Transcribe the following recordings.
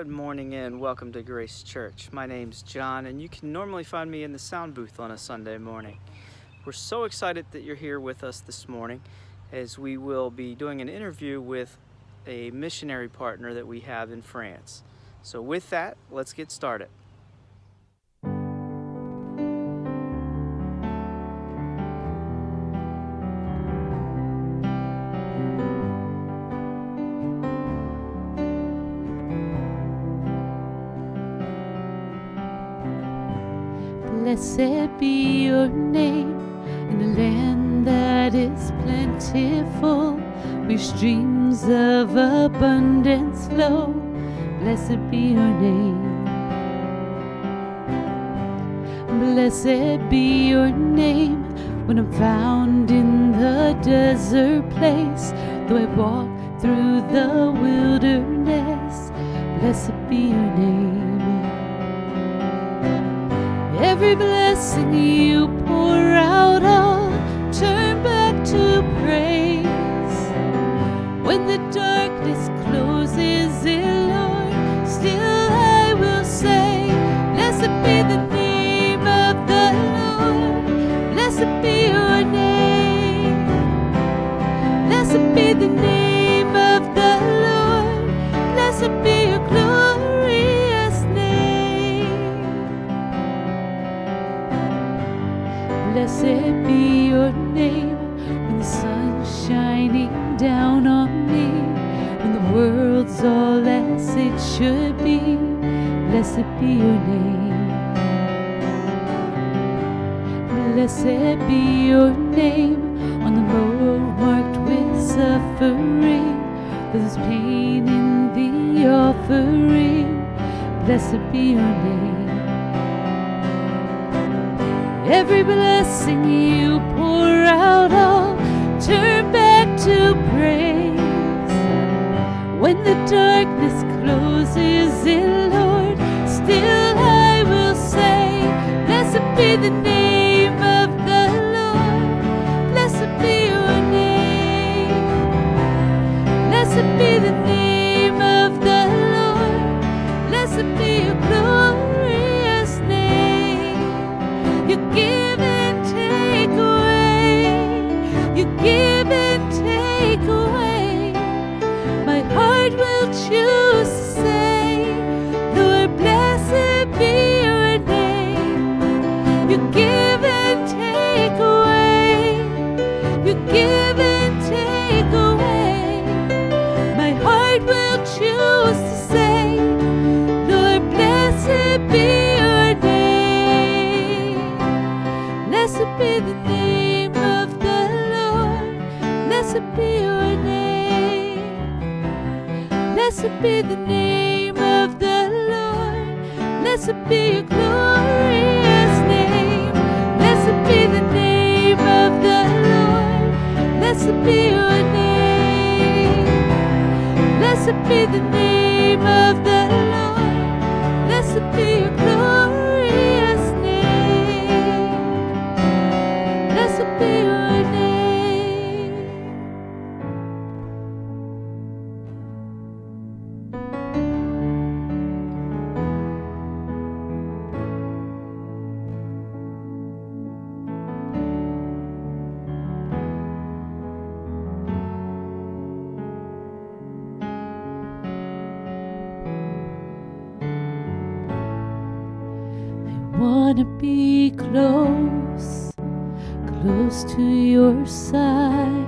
Good morning and welcome to Grace Church. My name's John, and you can normally find me in the sound booth on a Sunday morning. We're so excited that you're here with us this morning as we will be doing an interview with a missionary partner that we have in France. So with that, let's get started. Blessed be your name in a land that is plentiful, where streams of abundance flow. Blessed be your name. Blessed be your name when I'm found in the desert place, though I walk through the wilderness. Blessed be your name. Every blessing you pour out, I'll turn back to praise. When the darkness closes in, Lord, still I will say, blessed be the name of the Lord. Blessed be your name. Blessed be the name of the Lord. Blessed be your glorious name. Blessed be your name when the sun's shining down on me, when the world's all as it should be. Blessed be your name. Blessed be your name on the road marked with suffering, there's pain in the offering. Blessed be your name. Every blessing you pour out, I'll turn back to praise. When the darkness closes in, Lord, still I will say, blessed be the name of the Lord. Blessed be your name. Blessed be the name of the Lord. Blessed be your glorious name. You give and take away. You give and take away. My heart will choose to say, Lord, blessed be your name. You give and take away. You give and take away. My heart will choose to say, Lord, blessed be your name. Blessed be the name of the Lord. Blessed be your name. Blessed be the name of the Lord. Blessed be your glorious name. Blessed be the name of the Lord. Blessed be your name. Blessed be the name of the Lord. Blessed be your glorious name. Blessed be your name. I wanna be close, close to your side,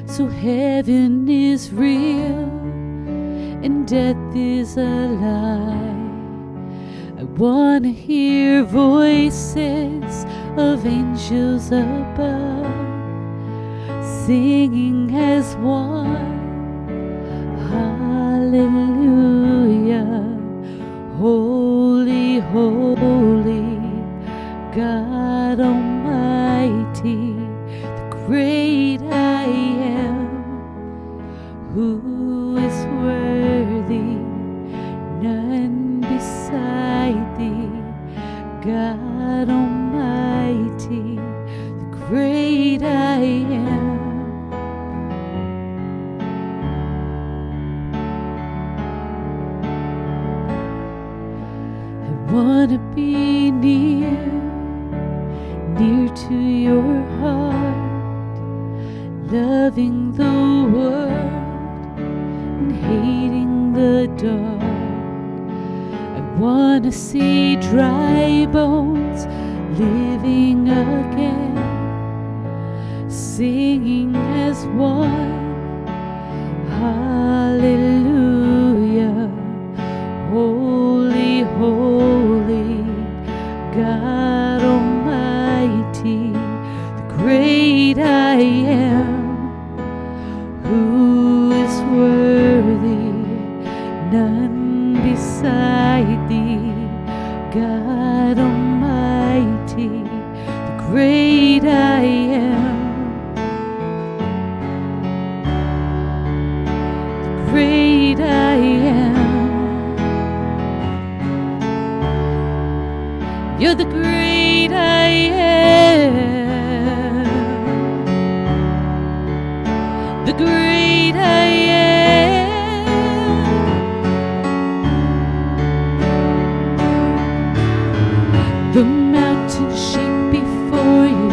so heaven is real and death is a lie. I wanna hear voices of angels above, singing as one, hallelujah. Holy, holy, God Almighty, the great I am, who is worthy, none beside thee, God Almighty, the great I am. be near, near to your heart, loving the world and hating the dark. I wanna see dry bones living again, singing as one. Hallelujah. Holy, holy, God Almighty, the great I am, who is worthy, none beside thee, God Almighty, the great I am, the great I am. You're the great I am, the great I am. The mountains shake before you,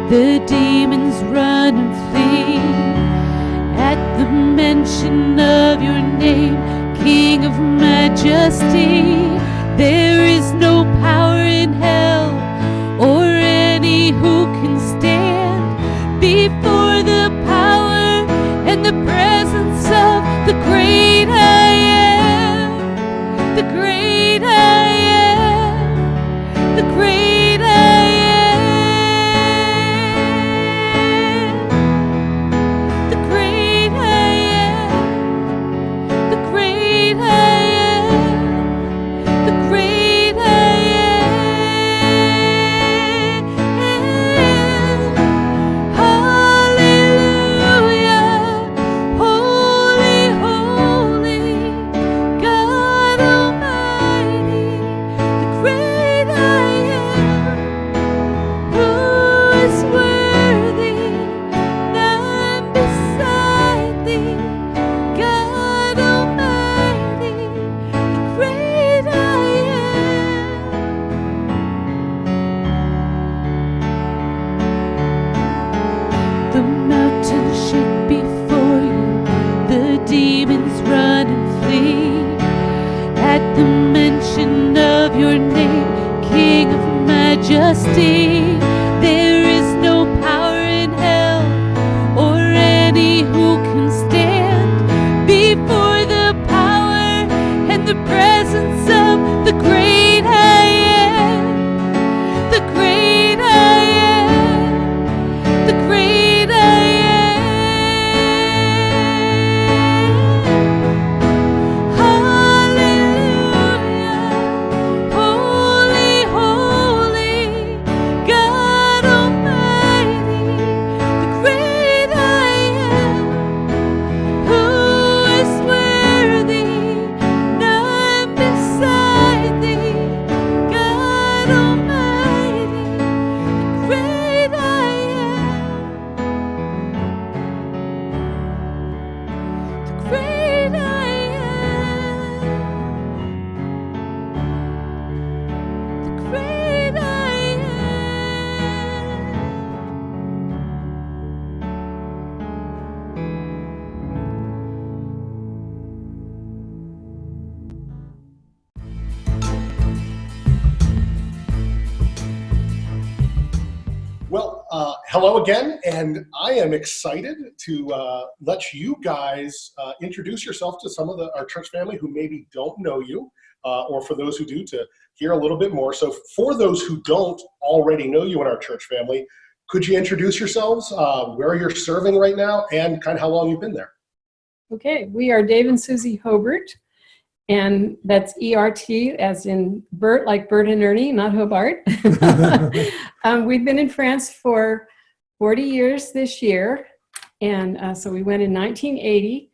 the demons run and flee at the mention of your name, King of majesty. There is no power in hell or any who can stand before the power and the presence of the great I am, the great I am, the great I am, the great I am, the great I am, the great I am. Hallelujah. Holy, holy, God Almighty, the great I am, who is worthy, none beside thee, God Almighty, the great I am. The mountains shake before you, the demons run and flee at the mention of your name, King of majesty. There is no power in hell or any who can stand before the power and the presence of the great I am, the great I am, the great I am. Hallelujah. Holy, holy, God Almighty, the great I am, who is worthy, none beside thee, God Almighty, the great I am, the great I am, the great I Well, hello again, and I am excited to let you guys introduce yourself to some of our church family who maybe don't know you, or for those who do, to hear a little bit more. So for those who don't already know you in our church family, could you introduce yourselves, where you're serving right now, and kind of how long you've been there? Okay, we are Dave and Susie Hobart, and that's E-R-T as in Bert, like Bert and Ernie, not Hobart. We've been in France for 40 years this year, and so we went in 1980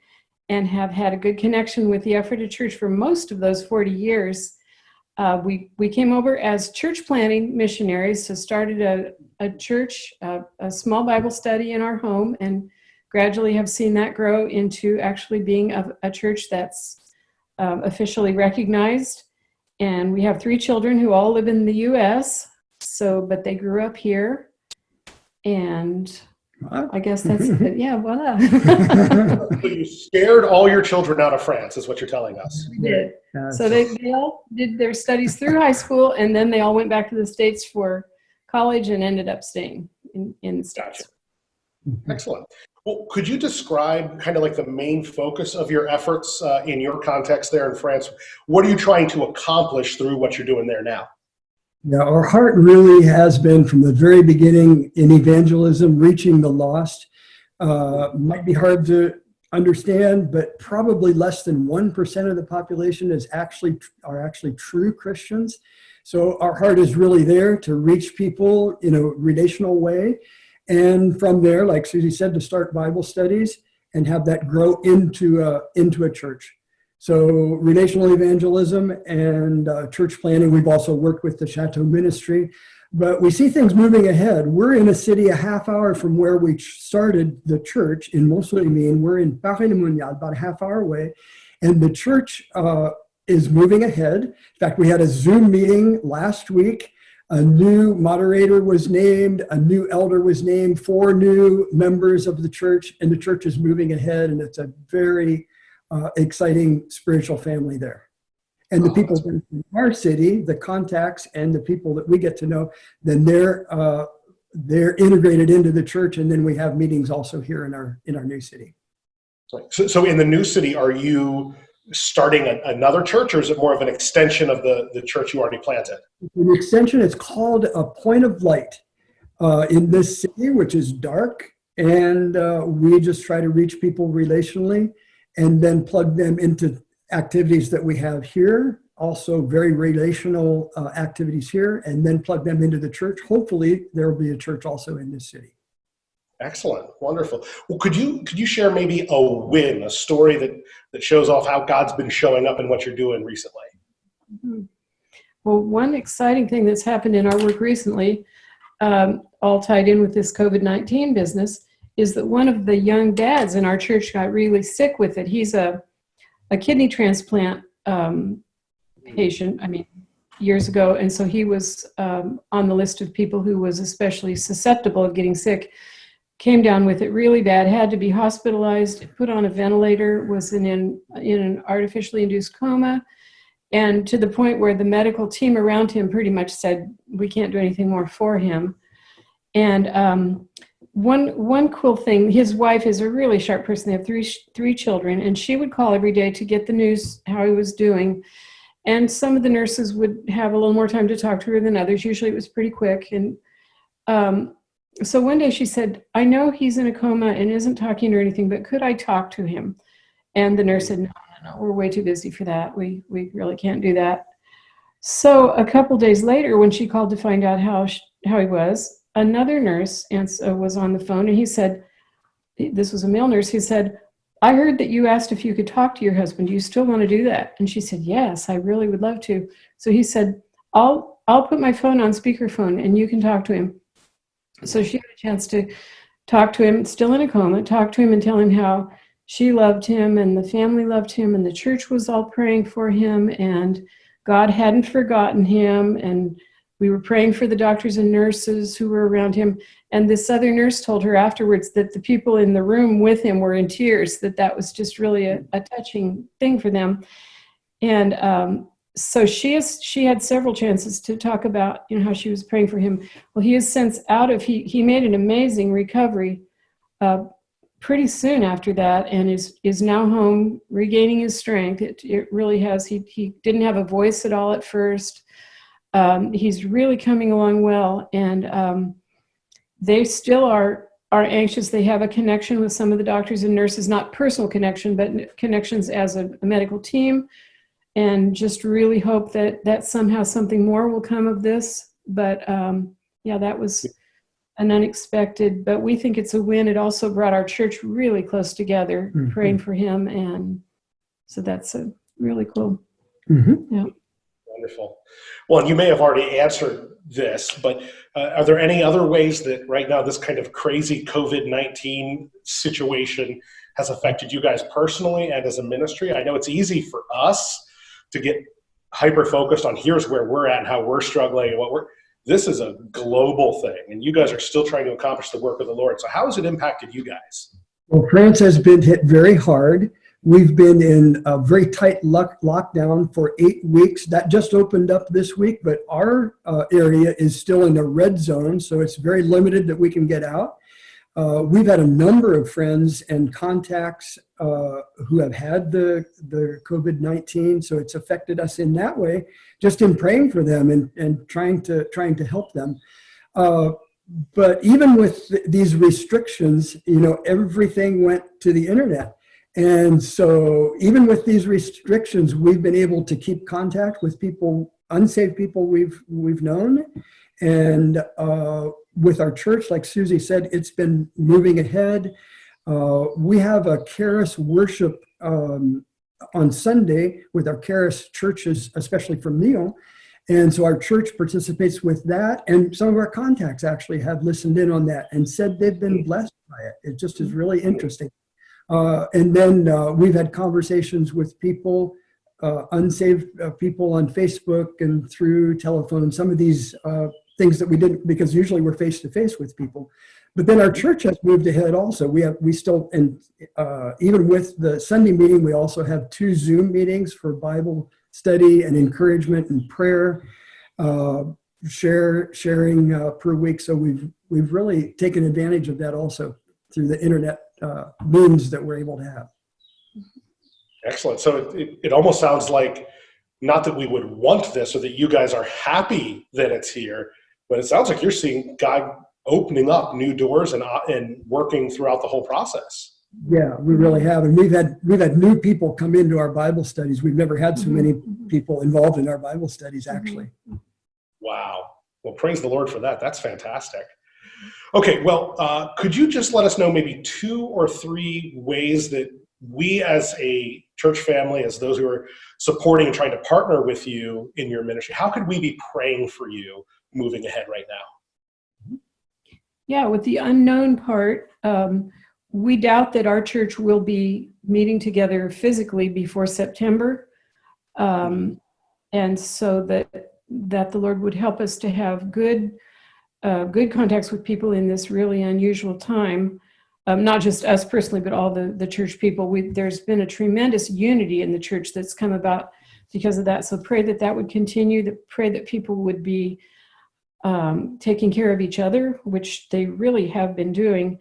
and have had a good connection with the Ephrata Church for most of those 40 years. We came over as church planting missionaries, so started a church, a small Bible study in our home, and gradually have seen that grow into actually being a church that's officially recognized And we have 3 children who all live in the U.S., but they grew up here. And I guess that's it. Yeah, voila. So you scared all your children out of France, is what you're telling us. We did. So they all did their studies through high school, and then they all went back to the States for college and ended up staying in the States. Gotcha. Excellent. Well, could you describe kind of like the main focus of your efforts in your context there in France? What are you trying to accomplish through what you're doing there now? Yeah, our heart really has been from the very beginning in evangelism, reaching the lost. Might be hard to understand, but probably less than 1% of the population are actually true Christians. So our heart is really there to reach people in a relational way. And from there, like Susie said, to start Bible studies and have that grow into a church. So relational evangelism and church planning. We've also worked with the Chateau Ministry, but we see things moving ahead. We're in a city a half hour from where we started the church in Mont-Solimine. We're in Paris-le-Monial, about a half hour away, and the church is moving ahead. In fact, we had a Zoom meeting last week. A new moderator was named, a new elder was named, 4 new members of the church, and the church is moving ahead, and it's a very exciting spiritual family there. And the people in our city, the contacts and the people that we get to know, then they're integrated into the church, and then we have meetings also here in our new city. So in the new city, are you starting another church, or is it more of an extension of the church you already planted? An extension. It's called a Point of Light in this city, which is dark, and we just try to reach people relationally and then plug them into activities that we have here, also very relational activities here, and then plug them into the church. Hopefully there will be a church also in this city. Excellent. Wonderful. Well, could you share maybe a story that shows off how God's been showing up in what you're doing recently? Mm-hmm. Well, one exciting thing that's happened in our work recently, all tied in with this COVID-19 business, is that one of the young dads in our church got really sick with it. He's a kidney transplant patient, years ago. And so he was on the list of people who was especially susceptible of getting sick. Came down with it really bad, had to be hospitalized, put on a ventilator, was in an artificially induced coma, and to the point where the medical team around him pretty much said, we can't do anything more for him. And one cool thing, his wife is a really sharp person. They have three children, and she would call every day to get the news, how he was doing. And some of the nurses would have a little more time to talk to her than others. Usually it was pretty quick. And so one day she said, I know he's in a coma and isn't talking or anything, but could I talk to him? And the nurse said, no, we're way too busy for that. We really can't do that. So a couple days later, when she called to find out how he was, another nurse was on the phone, and he said, this was a male nurse, he said, I heard that you asked if you could talk to your husband. Do you still want to do that? And she said, yes, I really would love to. So he said, I'll put my phone on speakerphone and you can talk to him. So she had a chance to talk to him, still in a coma, talk to him and tell him how she loved him and the family loved him and the church was all praying for him and God hadn't forgotten him, and we were praying for the doctors and nurses who were around him. And this other nurse told her afterwards that the people in the room with him were in tears, that was just really a touching thing for them. And so she had several chances to talk about, how she was praying for him. Well, he is since he made an amazing recovery pretty soon after that, and is now home regaining his strength. It really has. He didn't have a voice at all at first. He's really coming along well, and they still are anxious. They have a connection with some of the doctors and nurses, not personal connection, but connections as a medical team, and just really hope that somehow something more will come of this. But that was an unexpected, but we think it's a win. It also brought our church really close together, praying for him, and so that's really cool. Mm-hmm. Yeah. Wonderful. Well, you may have already answered this, but are there any other ways that right now this kind of crazy COVID-19 situation has affected you guys personally and as a ministry? I know it's easy for us to get hyper-focused on here's where we're at and how we're struggling and this is a global thing, and you guys are still trying to accomplish the work of the Lord. So how has it impacted you guys? Well, France has been hit very hard. We've been in a very tight lockdown for 8 weeks. That just opened up this week, but our area is still in a red zone, so it's very limited that we can get out. We've had a number of friends and contacts who have had the COVID-19, so it's affected us in that way, just in praying for them and trying to help them. But even with these restrictions, everything went to the internet. And so even with these restrictions, we've been able to keep contact with people, unsaved people we've known. And with our church, like Susie said, it's been moving ahead. We have a Charis worship on Sunday with our Charis churches, especially from Lyon. And so our church participates with that. And some of our contacts actually have listened in on that and said they've been blessed by it. It just is really interesting. And then we've had conversations with people, unsaved people on Facebook and through telephone, some of these things that we didn't, because usually we're face to face with people. But then our church has moved ahead also. We still, and even with the Sunday meeting, we also have 2 Zoom meetings for Bible study and encouragement and prayer, sharing per week. So we've really taken advantage of that also through the internet means that we're able to have. Excellent. So it almost sounds like, not that we would want this or that you guys are happy that it's here, but it sounds like you're seeing God opening up new doors and working throughout the whole process. Yeah, we really have. And we've had new people come into our Bible studies. We've never had so many people involved in our Bible studies, actually. Wow. Well, praise the Lord for that. That's fantastic. Okay, well, could you just let us know maybe 2 or 3 ways that we as a church family, as those who are supporting and trying to partner with you in your ministry, how could we be praying for you moving ahead right now? Yeah, with the unknown part, we doubt that our church will be meeting together physically before September. And so that the Lord would help us to have good contacts with people in this really unusual time. Not just us personally, but all the church people. There's been a tremendous unity in the church that's come about because of that. So pray that would continue, pray that people would be taking care of each other, which they really have been doing.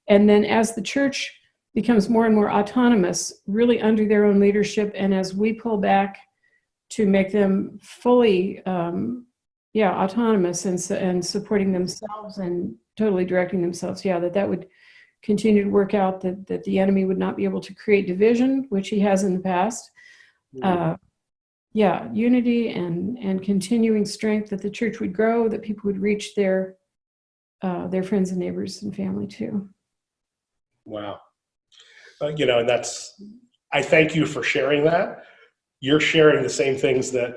And then as the church becomes more and more autonomous, really under their own leadership, and as we pull back to make them fully autonomous and supporting themselves and totally directing themselves, that would continue to work out, that the enemy would not be able to create division, which he has in the past. Unity and continuing strength, that the church would grow, that people would reach their friends and neighbors and family too. Wow. And I thank you for sharing that. You're sharing the same things that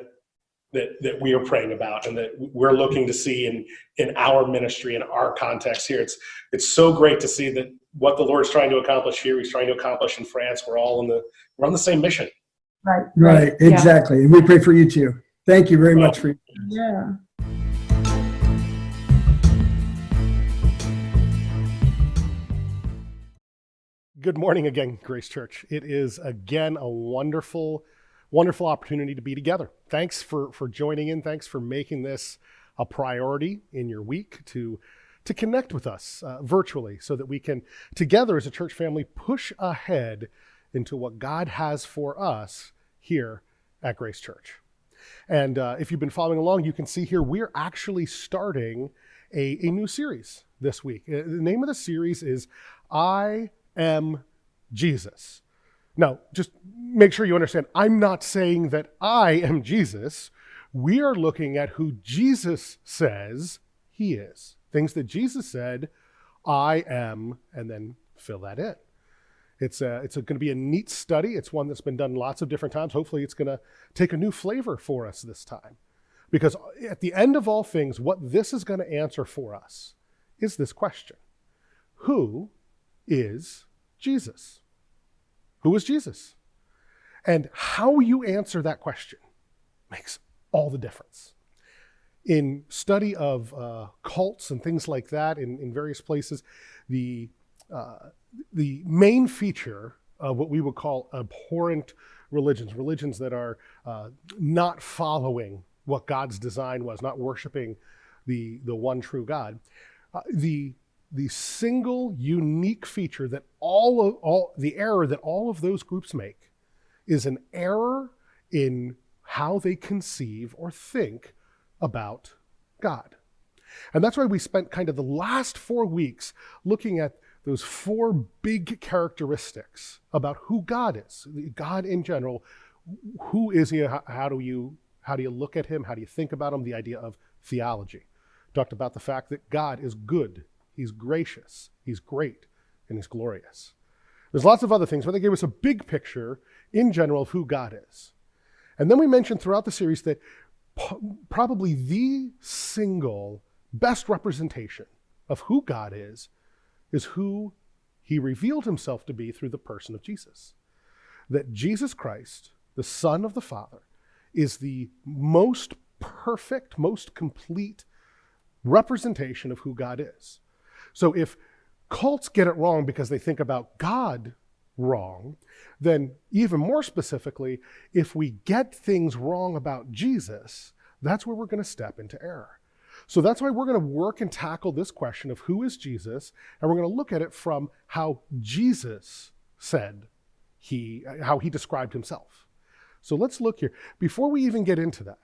we are praying about and that we're looking to see in our ministry and our context here. It's so great to see that what the Lord's trying to accomplish here, he's trying to accomplish in France. We're on the same mission. Right. Exactly. And we pray for you too. Thank you very much for your Yeah. Good morning again, Grace Church. It is again a wonderful opportunity to be together. Thanks for joining in. Thanks for making this a priority in your week to connect with us virtually so that we can together as a church family push ahead into what God has for us here at Grace Church. And if you've been following along, you can see here we're actually starting a new series this week. The name of the series is I Am Jesus. Now, just make sure you understand, I'm not saying that I am Jesus. We are looking at who Jesus says he is. Things that Jesus said, I am, and then fill that in. It's going to be a neat study. It's one that's been done lots of different times. Hopefully it's going to take a new flavor for us this time. Because at the end of all things, what this is going to answer for us is this question. Who is Jesus? Who is Jesus? And how you answer that question, makes all the difference. In study of cults and things like that in various places, the main feature of what we would call abhorrent religions that are not following what God's design was, not worshiping the one true God, the single unique feature that the error that all of those groups make is an error in how they conceive or think about God. And that's why we spent kind of the last 4 weeks looking at those 4 big characteristics about who God is, God in general. Who is he? How do you look at him? How do you think about him? The idea of theology. Talked about the fact that God is good, he's gracious, he's great, and he's glorious. There's lots of other things, but they gave us a big picture in general of who God is. And then we mentioned throughout the series that probably the single best representation of who God is who he revealed himself to be through the person of Jesus. That Jesus Christ, the Son of the Father, is the most perfect, most complete representation of who God is. So if cults get it wrong because they think about God wrong, then even more specifically, if we get things wrong about Jesus, that's where we're going to step into error. So that's why we're going to work and tackle this question of who is Jesus, and we're going to look at it from how Jesus said how he described himself. So let's look here. Before we even get into that,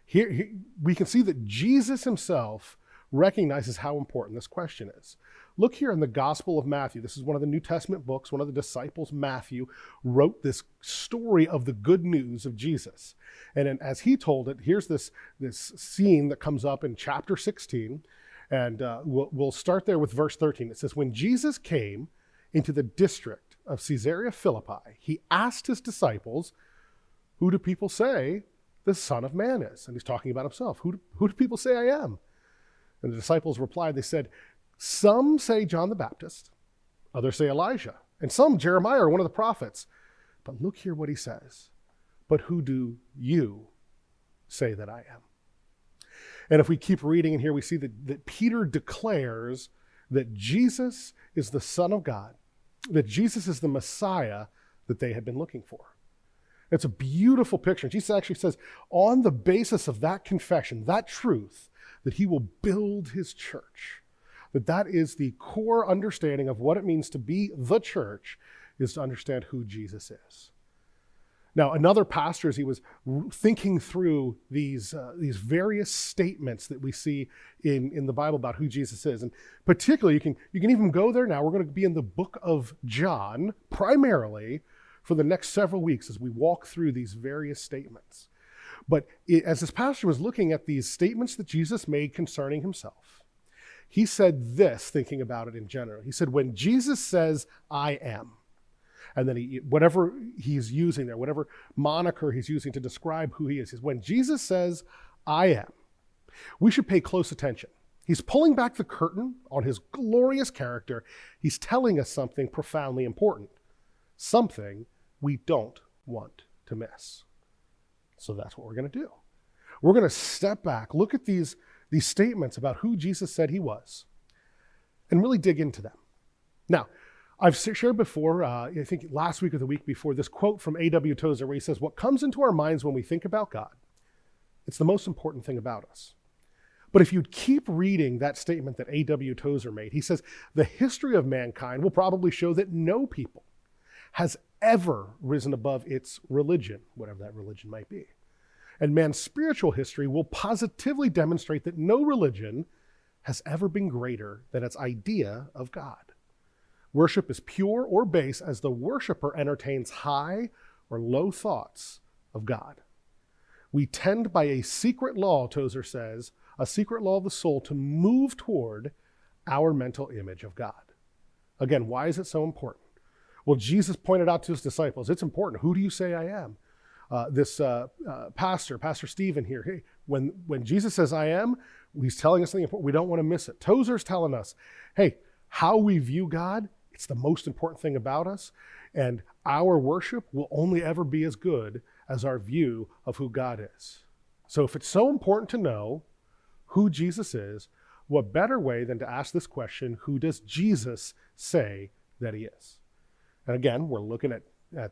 here we can see that Jesus himself recognizes how important this question is. Look here in the Gospel of Matthew. This is one of the New Testament books. One of the disciples, Matthew, wrote this story of the good news of Jesus. And as he told it, here's this scene that comes up in chapter 16. And we'll start there with verse 13. It says, when Jesus came into the district of Caesarea Philippi, he asked his disciples, who do people say the Son of Man is? And he's talking about himself. Who do people say I am? And the disciples replied, they said, some say John the Baptist, others say Elijah, and some Jeremiah or one of the prophets. But look here what he says. But who do you say that I am? And if we keep reading in here, we see that Peter declares that Jesus is the Son of God, that Jesus is the Messiah that they had been looking for. It's a beautiful picture. Jesus actually says, on the basis of that confession, that truth, that he will build his church. That is the core understanding of what it means to be the church, is to understand who Jesus is. Now, another pastor, as he was thinking through these various statements that we see in the Bible about who Jesus is, and particularly, you can even go there now. We're going to be in the book of John, primarily, for the next several weeks as we walk through these various statements. But as this pastor was looking at these statements that Jesus made concerning himself, he said this, thinking about it in general. He said, when Jesus says, I am, and then whatever he's using there, whatever moniker he's using to describe who he is, when Jesus says, I am, we should pay close attention. He's pulling back the curtain on his glorious character. He's telling us something profoundly important, something we don't want to miss. So that's what we're going to do. We're going to step back, look at these statements about who Jesus said he was, and really dig into them. Now, I've shared before, I think last week or the week before, this quote from A.W. Tozer where he says, what comes into our minds when we think about God, it's the most important thing about us. But if you keep reading that statement that A.W. Tozer made, he says, the history of mankind will probably show that no people has ever risen above its religion, whatever that religion might be. And man's spiritual history will positively demonstrate that no religion has ever been greater than its idea of God. Worship is pure or base as the worshiper entertains high or low thoughts of God. We tend by a secret law, Tozer says, a secret law of the soul, to move toward our mental image of God. Again, why is it so important? Well, Jesus pointed out to his disciples, it's important. Who do you say I am? Pastor Stephen here, hey, when Jesus says I am, he's telling us something important. We don't want to miss it. Tozer's telling us, hey, how we view God, it's the most important thing about us, and our worship will only ever be as good as our view of who God is. So if it's so important to know who Jesus is, what better way than to ask this question, who does Jesus say that he is? And again, we're looking at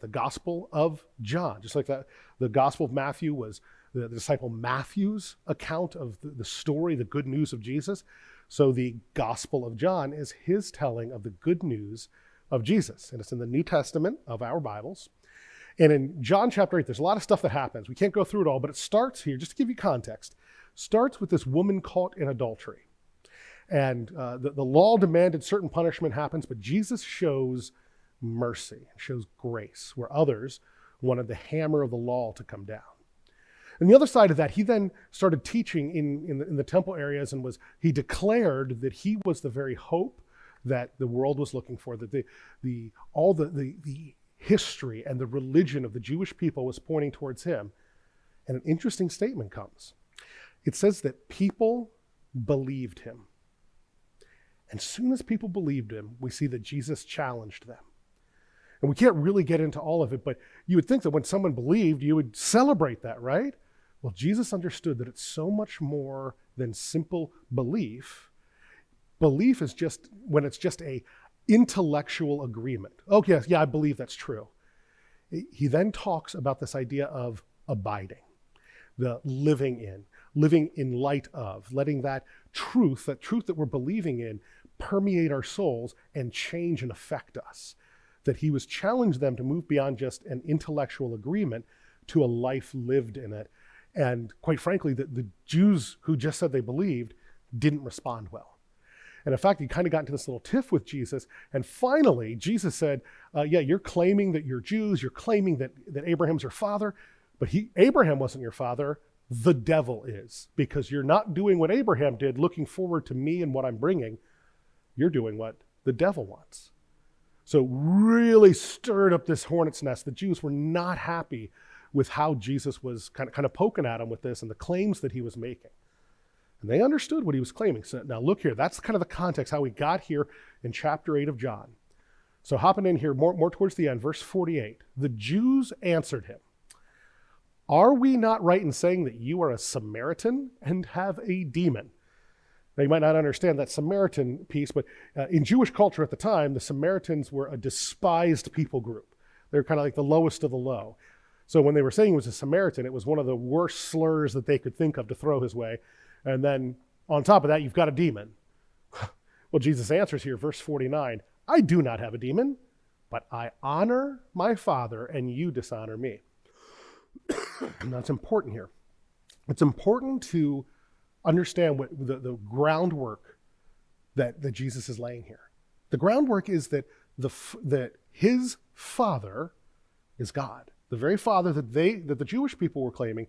the Gospel of John, just like that. The Gospel of Matthew was the disciple Matthew's account of the story, the good news of Jesus. So the Gospel of John is his telling of the good news of Jesus. And it's in the New Testament of our Bibles. And in John chapter 8, there's a lot of stuff that happens. We can't go through it all, but it starts here, just to give you context, starts with this woman caught in adultery. And the law demanded certain punishment happens, but Jesus shows mercy, shows grace, where others wanted the hammer of the law to come down. And the other side of that, he then started teaching in the temple areas, and he declared that he was the very hope that the world was looking for, that all the history and the religion of the Jewish people was pointing towards him. And an interesting statement comes. It says that people believed him. And as soon as people believed him, we see that Jesus challenged them. And we can't really get into all of it, but you would think that when someone believed, you would celebrate that, right? Well, Jesus understood that it's so much more than simple belief. Belief is just when it's just a intellectual agreement. Oh, yes, yeah, I believe that's true. He then talks about this idea of abiding, the living in light of, letting that truth that we're believing in, permeate our souls and change and affect us. That he was challenged them to move beyond just an intellectual agreement to a life lived in it. And quite frankly, the Jews who just said they believed didn't respond well. And in fact, he kind of got into this little tiff with Jesus. And finally, Jesus said, yeah, you're claiming that you're Jews. You're claiming that Abraham's your father. But Abraham wasn't your father. The devil is. Because you're not doing what Abraham did, looking forward to me and what I'm bringing. You're doing what the devil wants. So really stirred up this hornet's nest. The Jews were not happy with how Jesus was kind of poking at him with this and the claims that he was making. And they understood what he was claiming. So now look here, that's kind of the context, how we got here in chapter 8 of John. So hopping in here more towards the end, verse 48. The Jews answered him, "Are we not right in saying that you are a Samaritan and have a demon?" Now, you might not understand that Samaritan piece, but in Jewish culture at the time, the Samaritans were a despised people group. They were kind of like the lowest of the low. So when they were saying he was a Samaritan, it was one of the worst slurs that they could think of to throw his way. And then on top of that, you've got a demon. Well, Jesus answers here, verse 49, "I do not have a demon, but I honor my Father, and you dishonor me." And that's important here. It's important to understand what the groundwork that Jesus is laying here. The groundwork is that his Father is God. The very Father that the Jewish people were claiming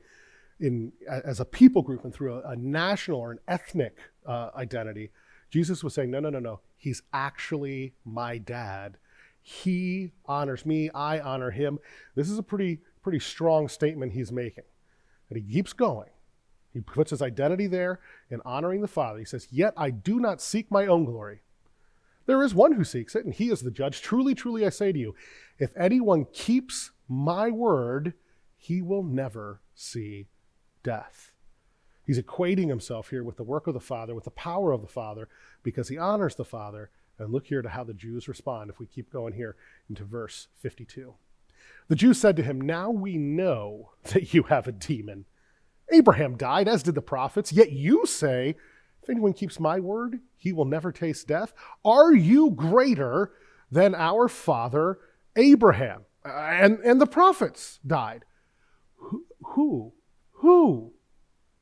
as a people group and through a national or an ethnic identity, Jesus was saying, no. He's actually my dad. He honors me. I honor him. This is a pretty strong statement he's making. And he keeps going. He puts his identity there in honoring the Father. He says, "Yet I do not seek my own glory. There is one who seeks it, and he is the judge. Truly, truly, I say to you, if anyone keeps my word, he will never see death." He's equating himself here with the work of the Father, with the power of the Father, because he honors the Father. And look here to how the Jews respond if we keep going here into verse 52. The Jews said to him, "Now we know that you have a demon. Abraham died, as did the prophets, yet you say, if anyone keeps my word, he will never taste death. Are you greater than our father Abraham? And the prophets died. Who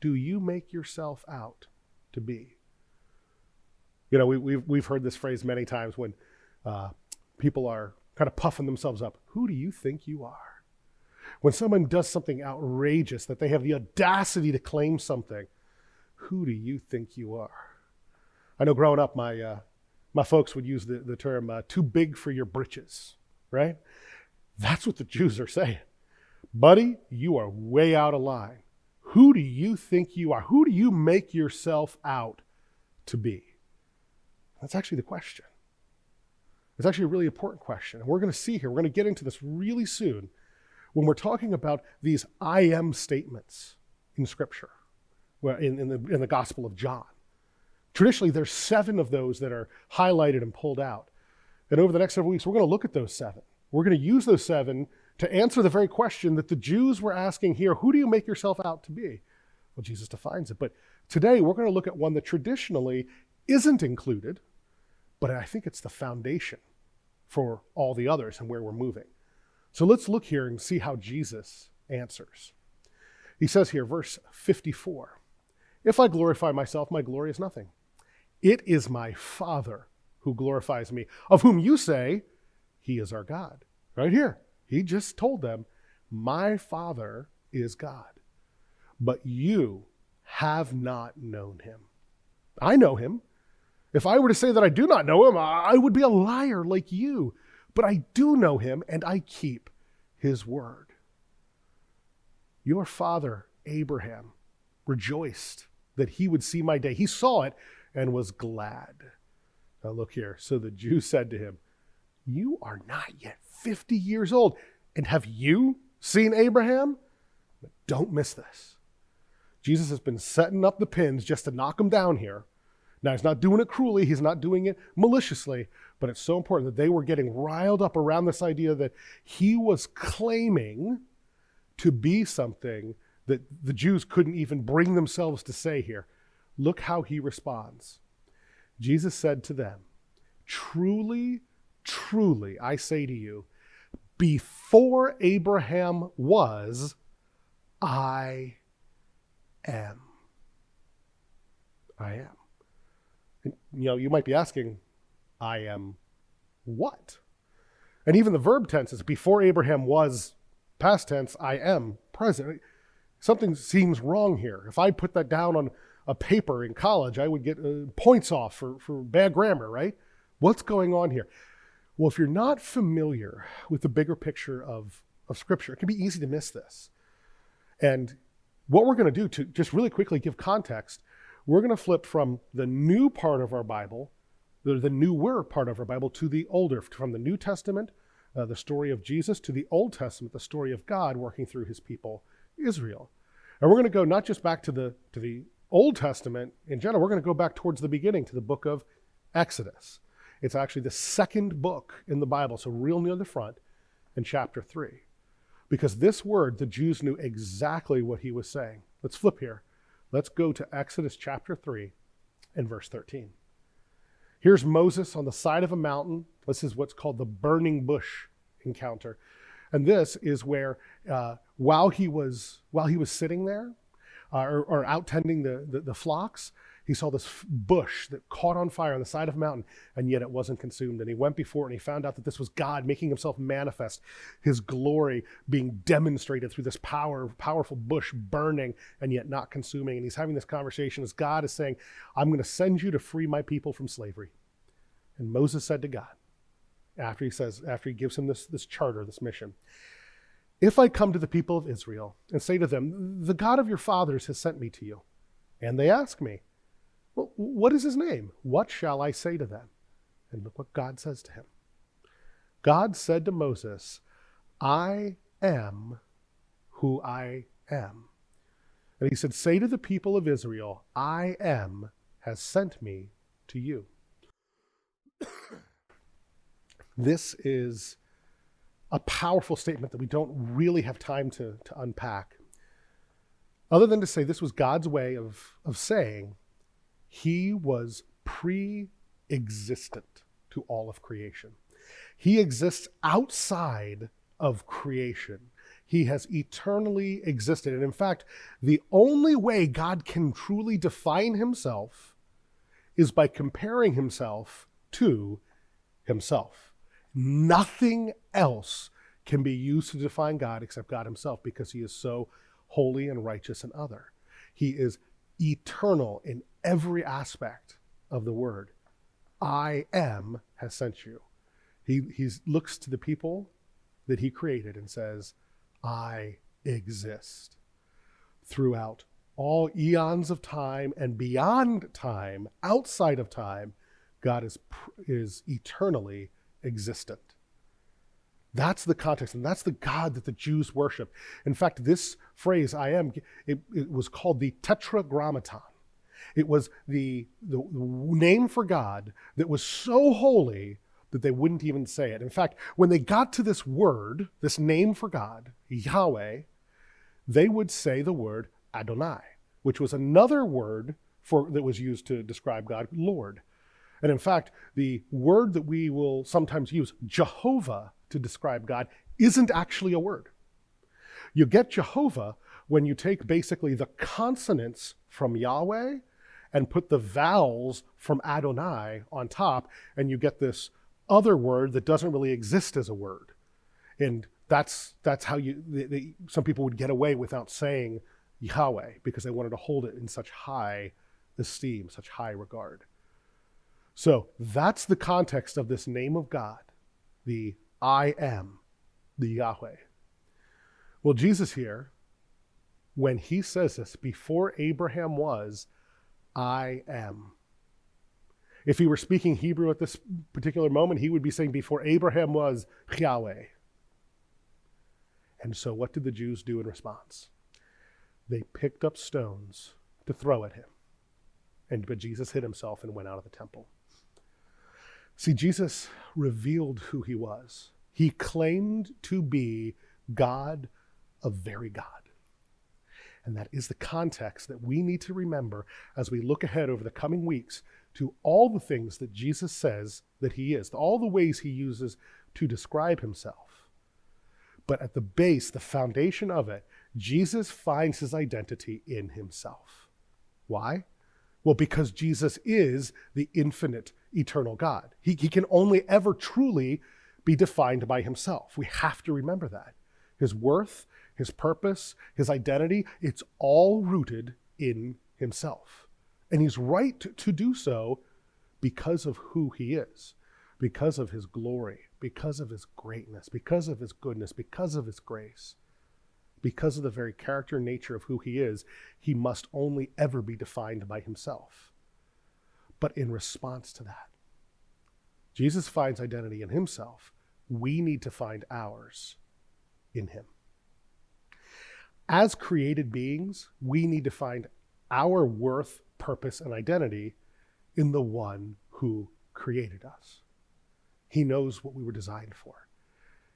do you make yourself out to be?" You know, we've heard this phrase many times when people are kind of puffing themselves up. Who do you think you are? When someone does something outrageous, that they have the audacity to claim something, who do you think you are? I know growing up, my folks would use the term too big for your britches, right? That's what the Jews are saying. Buddy, you are way out of line. Who do you think you are? Who do you make yourself out to be? That's actually the question. It's actually a really important question. And we're going to see here, we're going to get into this really soon when we're talking about these I am statements. in Scripture, well, in the Gospel of John. Traditionally, there's 7 of those that are highlighted and pulled out. And over the next several weeks, we're going to look at those 7. We're going to use those 7 to answer the very question that the Jews were asking here: who do you make yourself out to be? Well, Jesus defines it. But today, we're going to look at one that traditionally isn't included, but I think it's the foundation for all the others and where we're moving. So let's look here and see how Jesus answers. He says here, verse 54, "If I glorify myself, my glory is nothing. It is my Father who glorifies me, of whom you say he is our God." Right here, he just told them, my Father is God, but you have not known him. I know him. If I were to say that I do not know him, I would be a liar like you. But I do know him, and I keep his word. Your father, Abraham, rejoiced that he would see my day. He saw it and was glad. Now look here. So the Jews said to him, "You are not yet 50 years old, and have you seen Abraham?" But don't miss this. Jesus has been setting up the pins just to knock him down here. Now, he's not doing it cruelly. He's not doing it maliciously. But it's so important that they were getting riled up around this idea that he was claiming to be something that the Jews couldn't even bring themselves to say here. Look how he responds. Jesus said to them, "Truly, truly, I say to you, before Abraham was, I am." I am. And, you might be asking, I am what? And even the verb tense is before Abraham was, past tense, I am, present. Something seems wrong here. If I put that down on a paper in college, I would get points off for bad grammar, right? What's going on here? Well, if you're not familiar with the bigger picture of Scripture, it can be easy to miss this. And what we're going to do to just really quickly give context, we're going to flip from the new part of our Bible, the newer part of our Bible, to the older, from the New Testament, the story of Jesus, to the Old Testament, the story of God working through his people, Israel. And we're going to go not just back to the Old Testament in general, we're going to go back towards the beginning, to the book of Exodus. It's actually the second book in the Bible, so real near the front, in chapter 3. Because this word, the Jews knew exactly what he was saying. Let's flip here. Let's go to Exodus chapter 3 and verse 13. Here's Moses on the side of a mountain. This is what's called the burning bush encounter. And this is where while he was sitting there or out tending the flocks, he saw this bush that caught on fire on the side of a mountain, and yet it wasn't consumed. And he went before it, and he found out that this was God making himself manifest, his glory being demonstrated through this powerful bush burning and yet not consuming. And he's having this conversation as God is saying, "I'm going to send you to free my people from slavery." And Moses said to God, after he gives him this charter, this mission, "If I come to the people of Israel and say to them, 'The God of your fathers has sent me to you,' and they ask me, 'Well, what is his name? What shall I say to them?' And look what God says to him. God said to Moses, 'I am who I am.' And he said, 'Say to the people of Israel, I am has sent me to you.'" This is a powerful statement that we don't really have time to unpack, other than to say this was God's way of saying he was pre-existent to all of creation. He exists outside of creation. He has eternally existed. And in fact, the only way God can truly define himself is by comparing himself to himself. Nothing else can be used to define God except God himself, because he is so holy and righteous and other. He is eternal in every aspect of the word. I am has sent you. He looks to the people that he created and says, I exist. Throughout all eons of time and beyond time, outside of time, God is eternally existent. That's the context, and that's the God that the Jews worship. In fact, this phrase, I am, it was called the Tetragrammaton. It was the name for God that was so holy that they wouldn't even say it. In fact, when they got to this word, this name for God, Yahweh, they would say the word Adonai, which was another word that was used to describe God, Lord. And in fact, the word that we will sometimes use, Jehovah, to describe God, isn't actually a word. You get Jehovah when you take basically the consonants from Yahweh and put the vowels from Adonai on top, and you get this other word that doesn't really exist as a word. And that's how some people would get away without saying Yahweh, because they wanted to hold it in such high esteem, such high regard. So that's the context of this name of God, the I am, the Yahweh. Well, Jesus here, when he says this, before Abraham was, I am. If he were speaking Hebrew at this particular moment, he would be saying, before Abraham was, Yahweh. And so what did the Jews do in response? They picked up stones to throw at him. But Jesus hid himself and went out of the temple. See, Jesus revealed who he was. He claimed to be God, a very God. And that is the context that we need to remember as we look ahead over the coming weeks to all the things that Jesus says that he is, all the ways he uses to describe himself. But at the base, the foundation of it, Jesus finds his identity in himself. Why? Well, because Jesus is the infinite, eternal God. He can only ever truly be defined by himself. We have to remember that. His worth, his purpose, his identity, it's all rooted in himself. And he's right to do so because of who he is, because of his glory, because of his greatness, because of his goodness, because of his grace. Because of the very character and nature of who he is, he must only ever be defined by himself. But in response to that, Jesus finds identity in himself. We need to find ours in him. As created beings, we need to find our worth, purpose, and identity in the one who created us. He knows what we were designed for.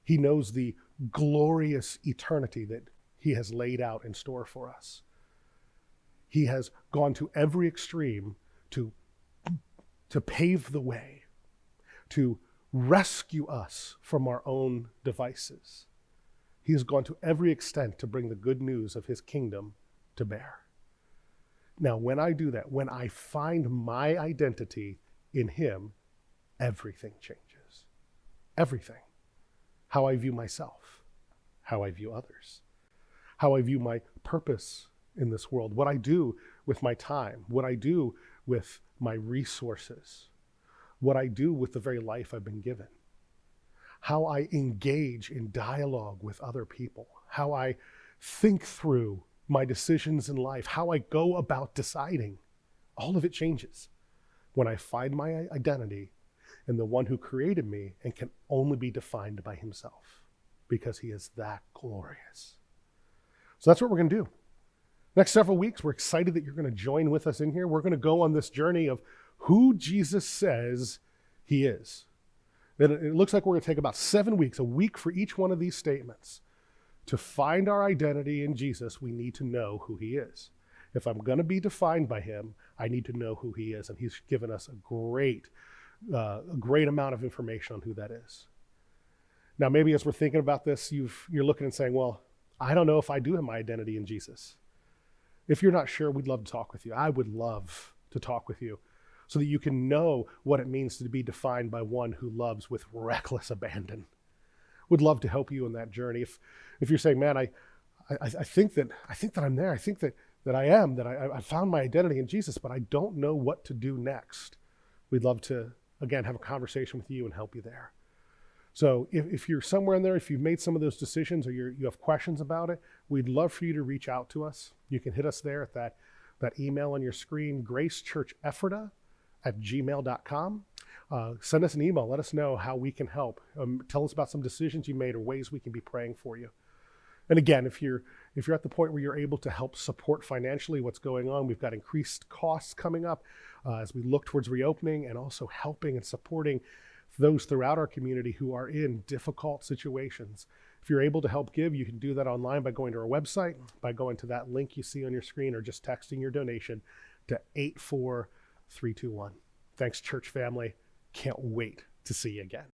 He knows the glorious eternity that he has laid out in store for us. He has gone to every extreme to pave the way, to rescue us from our own devices. He has gone to every extent to bring the good news of his kingdom to bear. Now, when I do that, when I find my identity in him, everything changes. Everything. How I view myself, how I view others, how I view my purpose in this world, what I do with my time, what I do with my resources, what I do with the very life I've been given, how I engage in dialogue with other people, how I think through my decisions in life, how I go about deciding. All of it changes when I find my identity in the one who created me and can only be defined by himself because he is that glorious. So that's what we're going to do. Next several weeks, we're excited that you're going to join with us in here. We're going to go on this journey of who Jesus says he is. And it looks like we're going to take about 7 weeks, a week for each one of these statements. To find our identity in Jesus, we need to know who he is. If I'm going to be defined by him, I need to know who he is. And he's given us a great amount of information on who that is. Now, maybe as we're thinking about this, you're looking and saying, well, I don't know if I do have my identity in Jesus. If you're not sure, we'd love to talk with you. I would love to talk with you so that you can know what it means to be defined by one who loves with reckless abandon. Would love to help you in that journey. If you're saying, man, I think that I'm there. I think that I am, that I found my identity in Jesus, but I don't know what to do next. We'd love to, again, have a conversation with you and help you there. So if you're somewhere in there, if you've made some of those decisions or you have questions about it, we'd love for you to reach out to us. You can hit us there at that email on your screen, gracechurchephrata@gmail.com. send us an email. Let us know how we can help. Tell us about some decisions you made or ways we can be praying for you. And again, if you're at the point where you're able to help support financially what's going on, we've got increased costs coming up as we look towards reopening, and also helping and supporting those throughout our community who are in difficult situations. If you're able to help give, you can do that online by going to our website, by going to that link you see on your screen, or just texting your donation to 84321. Thanks, church family. Can't wait to see you again.